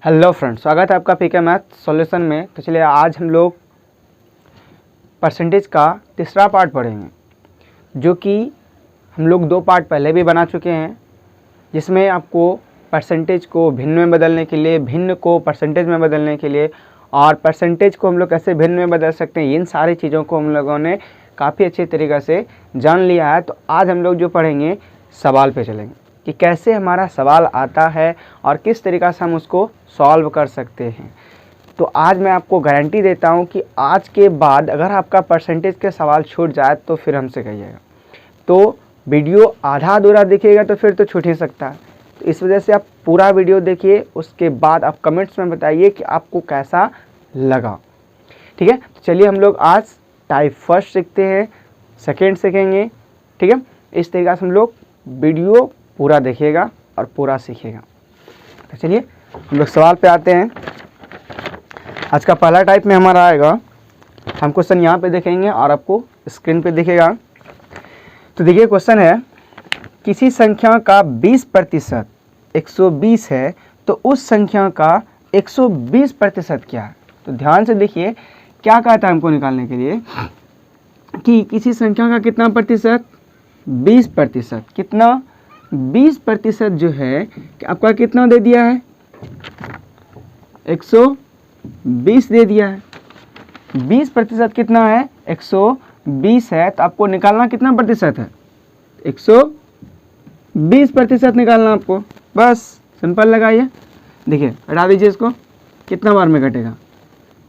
Hello friends, स्वागत है आपका पीके मैथ सॉल्यूशन में। तो चलिए आज हम लोग परसेंटेज का तीसरा पार्ट पढ़ेंगे, जो कि हम लोग 2 पार्ट पहले भी बना चुके हैं, जिसमें आपको परसेंटेज को भिन्न में बदलने के लिए, भिन्न को परसेंटेज में बदलने के लिए और परसेंटेज को हम लोग कैसे भिन्न में बदल सकते हैं, इन सारी चीज़ों को हम लोगों ने काफ़ी अच्छे तरीक़े से जान लिया है। तो आज हम लोग जो पढ़ेंगे सवाल पे चलेंगे कि कैसे हमारा सवाल आता है और किस तरीक़ा से हम उसको सॉल्व कर सकते हैं। तो आज मैं आपको गारंटी देता हूं कि आज के बाद अगर आपका परसेंटेज के सवाल छूट जाए तो फिर हमसे कहिएगा। तो वीडियो आधा अधूरा दिखेगा तो फिर तो छूट ही सकता है। तो इस वजह से आप पूरा वीडियो देखिए, उसके बाद आप कमेंट्स में बताइए कि आपको कैसा लगा। ठीक है, तो चलिए हम लोग आज टाइप फर्स्ट सीखते हैं, सेकेंड सीखेंगे। ठीक है, इस तरीक़ा से हम लोग वीडियो पूरा देखिएगा और पूरा सीखिएगा। तो चलिए हम लोग सवाल पे आते हैं। आज का पहला टाइप में हमारा आएगा, हम क्वेश्चन यहाँ पे देखेंगे और आपको स्क्रीन पे दिखेगा। तो देखिए क्वेश्चन है, किसी संख्या का 20% 120 है तो उस संख्या का 120% क्या है। तो ध्यान से देखिए क्या कहता है हमको निकालने के लिए कि किसी संख्या का कितना प्रतिशत, 20%। कितना 20% जो है कि आपका कितना दे दिया है, 120 दे दिया है। 20% कितना है, 120 है। तो आपको निकालना कितना प्रतिशत है, 120% निकालना आपको। बस सिंपल लगाइए, देखिए हटा दीजिए इसको। कितना बार में घटेगा,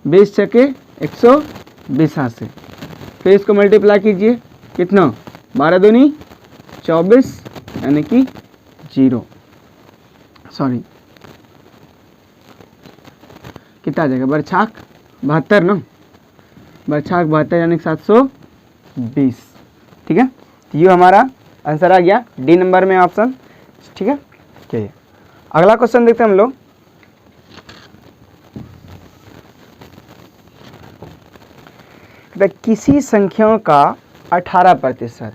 20 छक्के 120 हाथ से। फिर इसको मल्टीप्लाई कीजिए, कितना 12 दूनी 24 यानी कि 0, सॉरी कितना आ जाएगा, बरछाक 72 ना, बरछाक 72 यानी 720। ठीक है, तो ये हमारा आंसर आ गया डी नंबर में ऑप्शन। ठीक है, चलिए अगला क्वेश्चन देखते हैं हम लोग। किसी संख्या का 18%,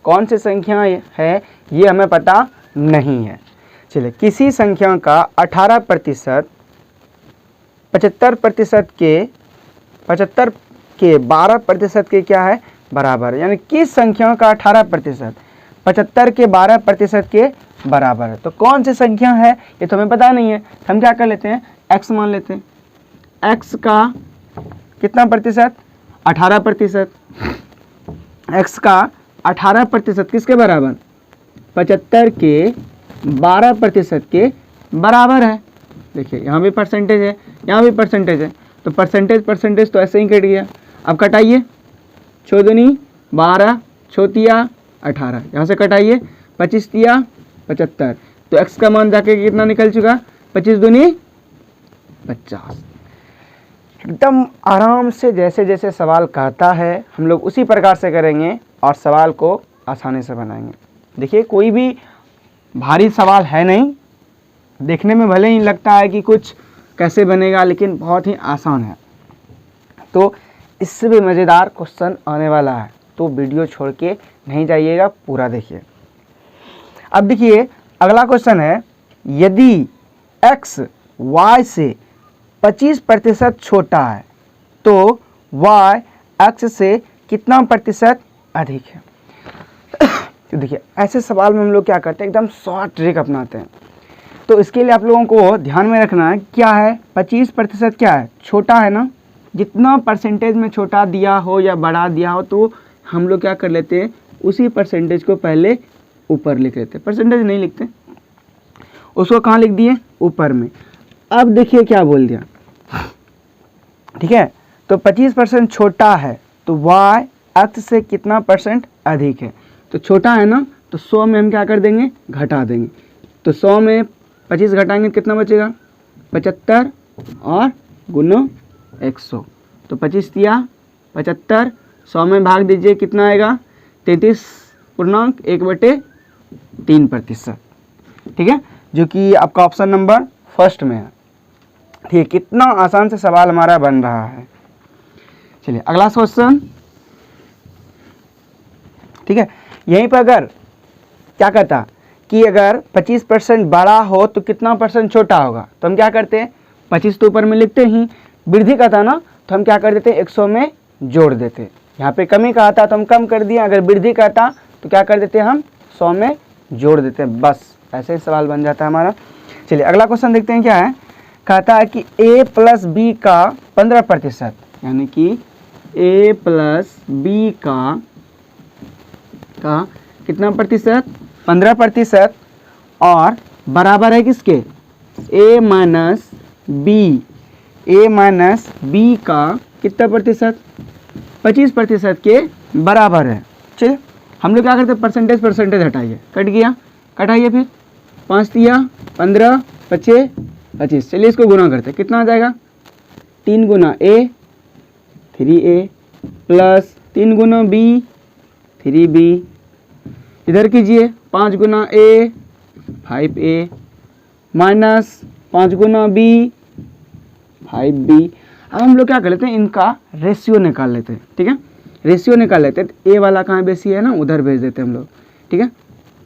कौन सी संख्या है ये हमें पता नहीं है। चलिए किसी संख्या का 18% 75% के 12% के क्या है, बराबर। यानी किस संख्या का 18% 75 के 12% के बराबर है। तो कौन सी संख्या है ये तो हमें पता नहीं है। हम क्या कर लेते हैं, x मान लेते हैं। x का कितना प्रतिशत, 18%। x का 18% किसके बराबर, 75 के 12% के बराबर है। देखिए यहाँ भी परसेंटेज है, यहाँ भी परसेंटेज है। तो परसेंटेज तो ऐसे ही कट गया। अब कटाइए, 6 दूनी 12, 6 तिया 18, यहाँ से कटाइए, 25 तिया 75। तो x का मान जाके कितना निकल चुका, 25 दूनी 50। एकदम आराम से जैसे जैसे सवाल कहता है हम लोग उसी प्रकार से करेंगे और सवाल को आसानी से बनाएंगे। देखिए कोई भी भारी सवाल है नहीं, देखने में भले ही लगता है कि कुछ कैसे बनेगा, लेकिन बहुत ही आसान है। तो इससे भी मज़ेदार क्वेश्चन आने वाला है, तो वीडियो छोड़ के नहीं जाइएगा, पूरा देखिए। अब देखिए अगला क्वेश्चन है, यदि x y से 25% छोटा है तो y x से कितना प्रतिशत अधिक है। तो देखिए ऐसे सवाल में हम लोग क्या करते हैं, एकदम शॉर्ट ट्रिक अपनाते हैं। तो इसके लिए आप लोगों को ध्यान में रखना है, क्या है 25% क्या है, छोटा है ना। जितना परसेंटेज में छोटा दिया हो या बड़ा दिया हो तो हम लोग क्या कर लेते हैं, उसी परसेंटेज को पहले ऊपर लिख लेते हैं। परसेंटेज नहीं लिखते, उसको कहाँ लिख दिए, ऊपर में। अब देखिए क्या बोल दिया, ठीक है। तो 25% छोटा है तो y x से कितना परसेंट अधिक है। तो छोटा है ना, तो 100 में हम क्या कर देंगे, घटा देंगे। तो 100 में 25 घटाएंगे कितना बचेगा, 75 और गुना 100। तो 25 दिया 75, 100 में भाग दीजिए कितना आएगा, 33.1/3%। ठीक है, जो कि आपका ऑप्शन नंबर फर्स्ट में है। ठीक है, कितना आसान से सवाल हमारा बन रहा है। चलिए अगला क्वेश्चन। ठीक है, यहीं पर अगर क्या कहता कि अगर 25% बड़ा हो तो कितना परसेंट छोटा होगा, तो हम क्या करते हैं, 25 तो ऊपर में लिखते ही, वृद्धि का था ना तो हम क्या कर देते, 100 में जोड़ देते। यहाँ पे कमी का था तो हम कम कर दिए, अगर वृद्धि का था तो क्या कर देते, हम 100 में जोड़ देते हैं। बस ऐसे ही सवाल बन जाता है हमारा। चलिए अगला क्वेश्चन देखते हैं क्या है। कहता है कि a प्लस बी का 15%, यानी कि a प्लस बी का कितना प्रतिशत, 15%, और बराबर है किसके, a माइनस बी का कितना प्रतिशत, 25% के बराबर है। चलिए हम लोग क्या करते हैं, परसेंटेज हटाइए, कट गया, कटाइए, फिर 5 दिया 15, 25। चलिए इसको गुना करते हैं, कितना आ जाएगा, 3 गुना a 3a plus 3 Guna b 3b, इधर कीजिए 5 गुना a 5a minus 5 Guna b 5b। अब हम लोग क्या कर लेते हैं, इनका रेशियो निकाल लेते हैं। ठीक है, रेशियो निकाल लेते हैं, तो a वाला कहाँ बेसी है ना, उधर भेज देते हैं हम लोग। ठीक है,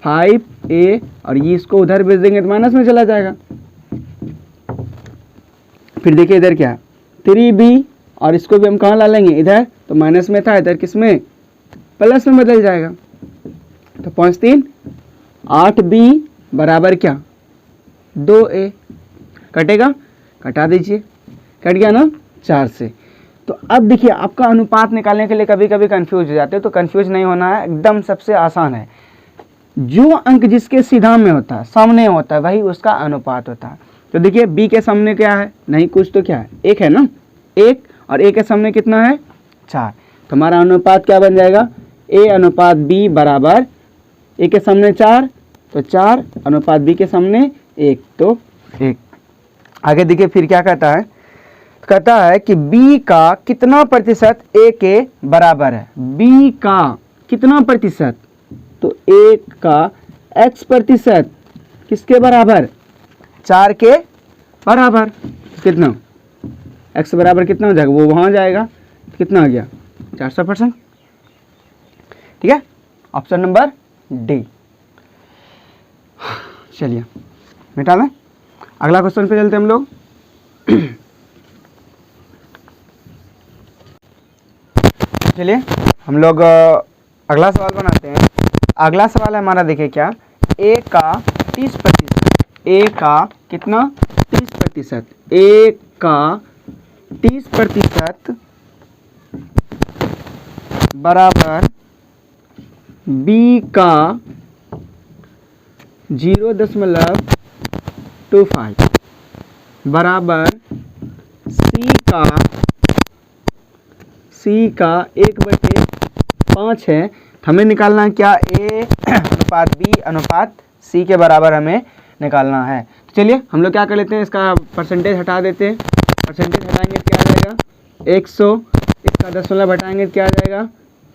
5a और ये इसको उधर भेज देंगे तो माइनस में चला जाएगा। फिर देखिए इधर क्या, 3b और इसको भी हम कहाँ ला लेंगे, इधर, तो माइनस में था, इधर किस में, प्लस में बदल जाएगा। तो 5 3 8b बराबर क्या, 2a, कटेगा, कटा दीजिए, कट गया ना 4 से। तो अब देखिए आपका अनुपात निकालने के लिए कभी कभी कंफ्यूज हो जाते हैं, तो कंफ्यूज नहीं होना है, एकदम सबसे आसान है। जो अंक जिसके सीधा में होता है, सामने होता है, वही उसका अनुपात होता है। तो देखिए b के सामने क्या है, नहीं कुछ तो क्या है, 1 है ना, 1, और a के सामने कितना है, 4। तो हमारा अनुपात क्या बन जाएगा, a अनुपात b बराबर, a के सामने 4 तो 4 अनुपात b के सामने 1 तो 1। आगे देखिए फिर क्या कहता है कि b का कितना प्रतिशत a के बराबर है, b का कितना प्रतिशत, तो a का x प्रतिशत किसके बराबर, 4 के बराबर, कितना x बराबर कितना हो जाएगा, वो वहाँ जाएगा, कितना आ गया 400%। ठीक है, ऑप्शन नंबर डी। चलिए मिटा दें, अगला क्वेश्चन पे चलते हम लोग। चलिए हम लोग अगला सवाल बनाते हैं। अगला सवाल है हमारा, देखिए क्या, a का 30%, a का कितना 30%, a का 30% बराबर b का 0.25 बराबर c का 1/5 है। हमें निकालना है क्या, a अनुपात b अनुपात c के बराबर हमें निकालना है। तो चलिए हम लोग क्या कर लेते हैं, इसका परसेंटेज हटा देते हैं। परसेंटेज हटाएंगे तो क्या आ जाएगा, 100, इसका दशमलव हटाएंगे तो क्या आ जाएगा,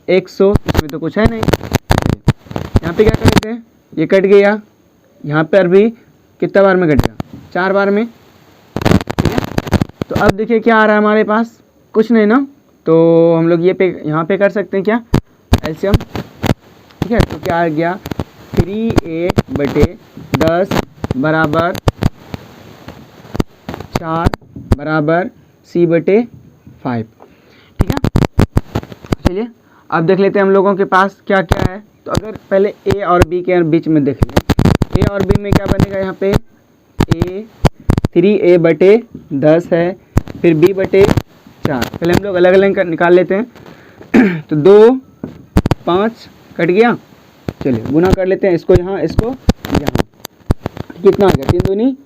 100, इसमें तो कुछ है नहीं। यहाँ पे क्या कर लेते हैं, ये कट गया, यहाँ पर भी कितना बार में कटेगा, 4 बार में। ठीक है, तो अब देखिए क्या आ रहा है हमारे पास, कुछ नहीं ना, तो हम लोग ये पे यहाँ पे कर सकते हैं क्या, एलसीएम। ठीक है, तो क्या आ गया, 3a/10 बराबर 4 बराबर c/5। ठीक है, चलिए अब देख लेते हैं हम लोगों के पास क्या क्या है। तो अगर पहले a और b के बीच में देख लें, a और b में क्या बनेगा, यहाँ पे a 3a/10 है, फिर b/4। पहले हम लोग अलग अलग निकाल लेते हैं। तो 2 5 कट गया, चलिए गुना कर लेते हैं, इसको यहाँ इसको यहाँ, कितना आ गया, 3 दूनी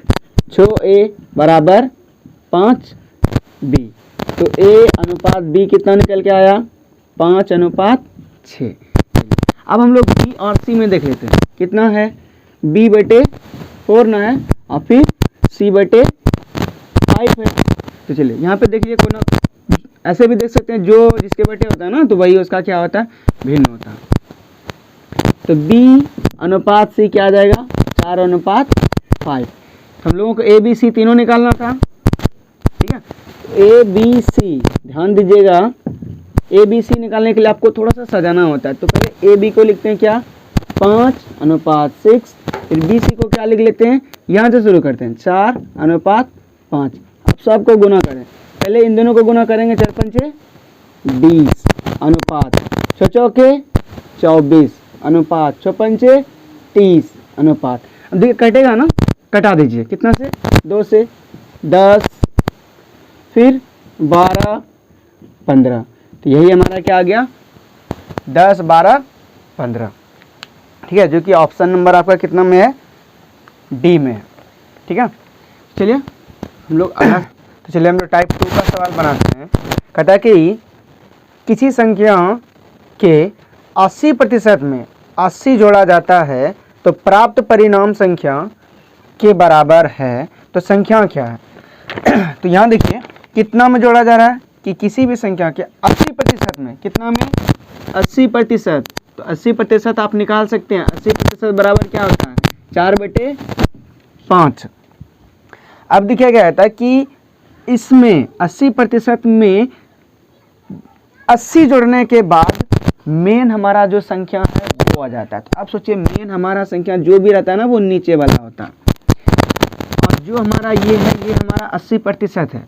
6a बराबर 5b। तो a अनुपात b कितना निकल के आया, 5/6। अब हम लोग b और c में देख लेते हैं, कितना है, b/4 ना है, और फिर c/5 है। तो चलिए यहाँ पे देखिए, कोना ऐसे भी देख सकते हैं, जो जिसके बटे होता है ना, तो वही उसका क्या होता है, भिन्न होता है। तो b अनुपात c क्या आ जाएगा, 4/5। हम लोगों को a b c तीनों निकालना था। ठीक है, a b c ध्यान दीजिएगा, a b c निकालने के लिए आपको थोड़ा सा सजाना होता है। तो पहले a b को लिखते हैं क्या, 5/6, फिर b c को क्या लिख लेते हैं, यहाँ से शुरू करते हैं, 4/5। अब सबको गुना करें। पहले इन दोनों को गुना करेंगे, 4 पंचे 20 अनुपात 6 चौके 24 अनुपात 6 पंचे 30 अनुपात। अब देखिए कटेगा ना, कटा दीजिए, कितना से 2 से 10 फिर 12 15, तो यही हमारा क्या आ गया 10 12 15, ठीक है, जो कि ऑप्शन नंबर आपका कितना में है, डी में है, ठीक है। चलिए हम लोग तो चलिए हम लोग टाइप 2 का सवाल बनाते हैं। कहता है कि किसी संख्या के 80% में 80 जोड़ा जाता है तो प्राप्त परिणाम संख्या के बराबर है, तो संख्या क्या है। तो यहाँ देखिए कितना में जोड़ा जा रहा है कि किसी भी संख्या के 80% में, कितना में 80%, तो 80% आप निकाल सकते हैं। 80% बराबर क्या होता है 4/5। अब देखिए क्या कहता है कि इसमें 80% में 80 जोड़ने के बाद मेन हमारा जो संख्या है वो आ जाता है। तो आप सोचिए मेन हमारा संख्या जो भी रहता है ना वो नीचे वाला होता है, और जो हमारा ये है ये हमारा 80% है।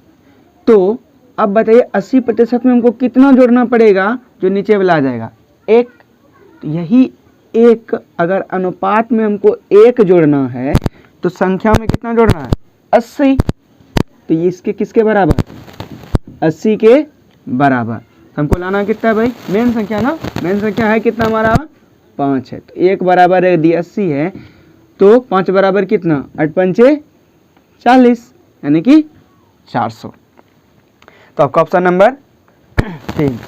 तो अब बताइए 80% में हमको कितना जोड़ना पड़ेगा जो नीचे वाला आ जाएगा 1। तो यही 1 अगर अनुपात में हमको 1 जोड़ना है तो संख्या में कितना जोड़ना है 80। तो ये इसके किसके बराबर 80 के बराबर। हमको लाना कितना है भाई, मेन संख्या ना, मेन संख्या है कितना हमारा 5 है। तो 1 बराबर यदि 80 है तो 5 बराबर कितना 8 पंचे 40, यानी कि 400। तो आपका ऑप्शन नंबर 3।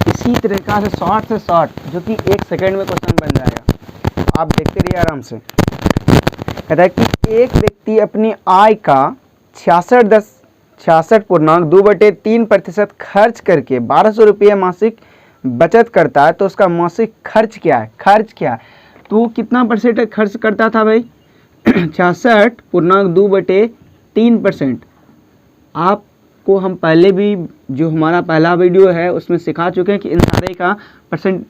इसी तरीका से शॉर्ट जो कि 1 सेकेंड में क्वेश्चन बन जाएगा, आप देखते रहिए आराम से। कहता है कि एक व्यक्ति अपनी आय का 66.2/3% खर्च करके 1200 रुपये मासिक बचत करता है, तो उसका मासिक खर्च क्या है, खर्च क्या है। तो वो कितना परसेंट खर्च करता था भाई 66.2/3%। आपको हम पहले भी जो हमारा पहला वीडियो है उसमें सिखा चुके हैं कि इन सारे का परसेंट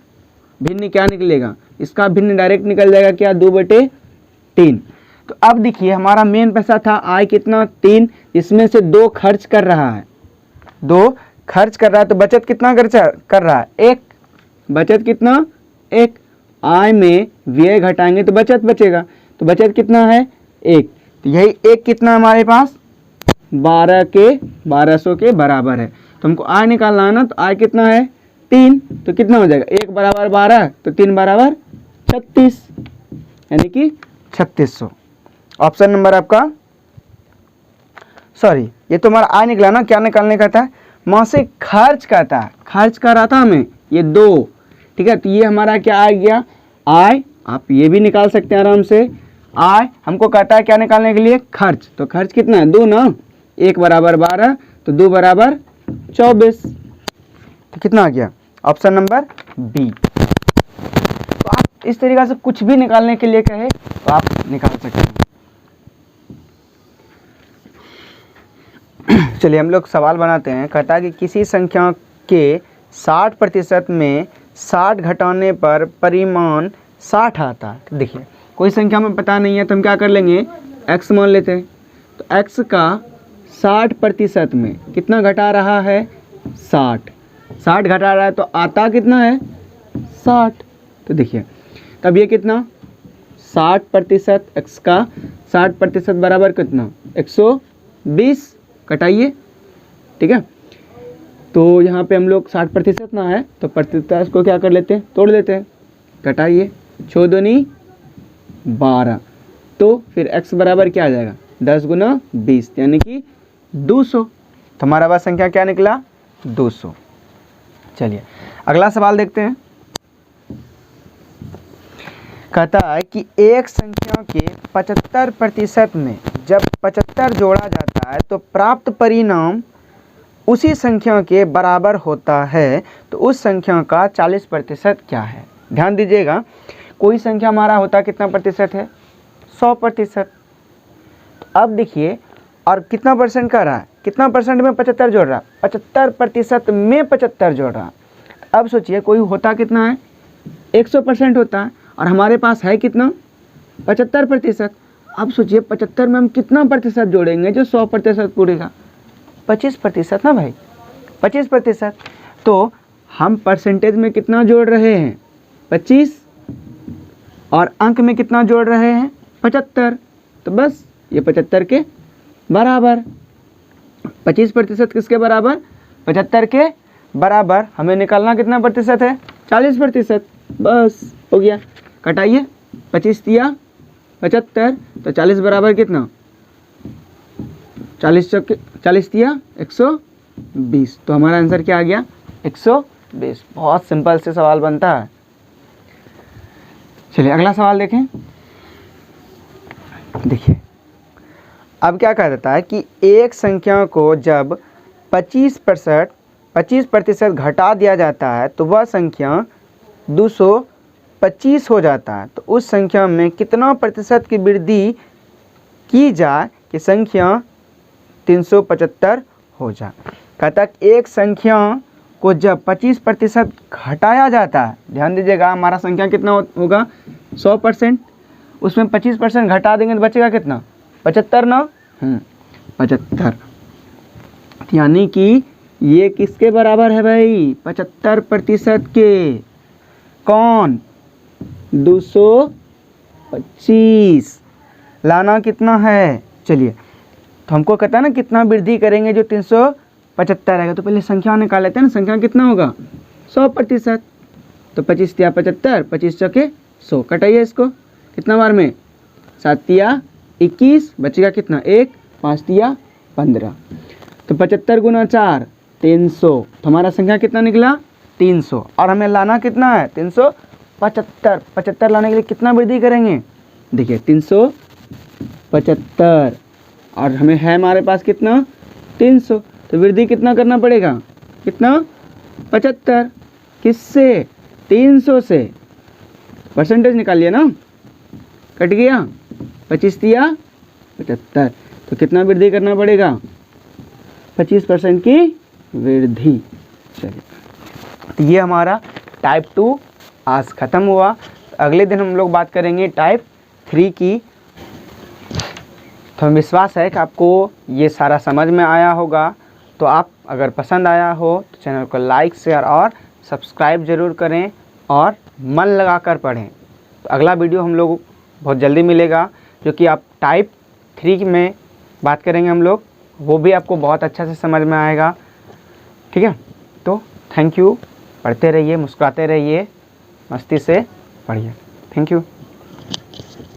भिन्न क्या निकलेगा, इसका भिन्न डायरेक्ट निकल जाएगा क्या 2/3। तो अब देखिए हमारा मेन पैसा था आय कितना 3, इसमें से 2 खर्च कर रहा है, 2 खर्च कर रहा है, तो बचत कितना खर्च कर रहा है 1। बचत कितना 1, आय में व्यय घटाएंगे तो बचत बचेगा, तो बचत कितना है 1। तो यही 1 कितना हमारे पास 1200 के बराबर है। तो हमको आय निकालना है ना, तो आय कितना है 3, तो कितना हो जाएगा 1 बराबर 12 तो 3 बराबर 36, यानी कि 3600। ऑप्शन नंबर आपका, सॉरी ये तो हमारा आय निकला ना, क्या निकालने का था मासिक खर्च का था, खर्च कर रहा था हमें ये 2, ठीक है। तो ये हमारा क्या आ गया आय, आप ये भी निकाल सकते हैं आराम से। आय हमको कहता है क्या निकालने के लिए खर्च, तो खर्च कितना है 2 ना, 1 बराबर 12 तो 2 बराबर 24, तो कितना आ गया ऑप्शन नंबर बी। तो आप इस तरीक़ा से कुछ भी निकालने के लिए कहे तो आप निकाल सकते हैं। चलिए हम लोग सवाल बनाते हैं। कहता है कि किसी संख्या के 60% में 60 घटाने पर परिमाण 60 आता है। देखिए कोई संख्या में पता नहीं है तो हम क्या कर लेंगे x मान लेते हैं। तो x का 60% में कितना घटा रहा है 60 घटा रहा है, तो आता कितना है 60। तो देखिए तब ये कितना 60% x का 60% बराबर कितना 120, कटाइए, ठीक है। तो यहाँ पे हम लोग 60% ना है तो प्रतिशत को क्या कर लेते हैं तोड़ लेते हैं, कटाइए 6 दूनी 12, तो फिर x बराबर क्या आ जाएगा 10 गुना 20 यानी कि 200। तो हमारा वह संख्या क्या निकला 200। चलिए अगला सवाल देखते हैं। कहता है कि एक संख्या के 75% में जब 75 जोड़ा जाता है तो प्राप्त परिणाम उसी संख्या के बराबर होता है, तो उस संख्या का 40% क्या है। ध्यान दीजिएगा कोई संख्या हमारा होता कितना प्रतिशत है 100%। तो अब देखिए और कितना परसेंट कर रहा है, कितना परसेंट में 75 जोड़ रहा है 75% में 75 जोड़ रहा है। अब सोचिए कोई होता कितना है 100% होता है और हमारे पास है कितना 75%। अब सोचिए 75 में हम कितना प्रतिशत जोड़ेंगे जो 100% पूरेगा? 25% ना भाई, 25%। तो हम परसेंटेज में कितना जोड़ रहे हैं? 25, और अंक में कितना जोड़ रहे हैं? 75। तो बस ये 75 के बराबर। 25% किसके बराबर? 75 के बराबर। हमें निकालना कितना प्रतिशत है? 40%। बस हो गया, कटाइए। 25 दिया 75, तो 40 बराबर कितना? 40 दिया 120। तो हमारा आंसर क्या आ गया? 120। बहुत सिंपल से सवाल बनता है। चलिए अगला सवाल देखें। देखिए अब क्या कह देता है कि एक संख्या को जब 25% घटा दिया जाता है तो वह संख्या 225 हो जाता है। तो उस संख्या में कितना प्रतिशत की वृद्धि की जाए कि संख्या 375 हो जाए? कहता है एक संख्या को जब 25% घटाया जाता है, ध्यान दीजिएगा, हमारा संख्या कितना होगा? 100%। उसमें 25% घटा देंगे तो बचेगा कितना? 75 ना। 75। यानी कि ये किसके बराबर है भाई? 75% के। कौन? 225। लाना कितना है? चलिए, तो हमको कहता है ना कितना वृद्धि करेंगे जो 375 आएगा। तो पहले संख्या निकाल लेते हैं ना, संख्या कितना होगा? 100%। तो 25 दिया 75, 25 चौके 100। कटाइए इसको कितना बार में? 7 दिया 21, बचेगा कितना? 1, 5 दिया 15। तो 75 गुना 4 300। तो हमारा संख्या कितना निकला? 300। और हमें लाना कितना है? 375। 75 लाने के लिए कितना वृद्धि करेंगे? देखिए 375, और हमें है हमारे पास कितना? 300। तो वृद्धि कितना करना पड़ेगा? कितना? 75। किससे? 300 से। परसेंटेज निकालिए ना, कट गया। 25 दिया 75, तो कितना वृद्धि करना पड़ेगा? 25% की वृद्धि। चलिए, तो ये हमारा टाइप 2 आज ख़त्म हुआ। अगले दिन हम लोग बात करेंगे टाइप 3 की। तो विश्वास है कि आपको ये सारा समझ में आया होगा। तो आप अगर पसंद आया हो तो चैनल को लाइक, शेयर और सब्सक्राइब ज़रूर करें और मन लगा कर पढ़ें। तो अगला वीडियो हम लोग बहुत जल्दी मिलेगा, जो कि आप टाइप 3 में बात करेंगे हम लोग, वो भी आपको बहुत अच्छा से समझ में आएगा। ठीक है, तो थैंक यू। पढ़ते रहिए, मुस्कुराते रहिए, मस्ती से पढ़िए। Thank you.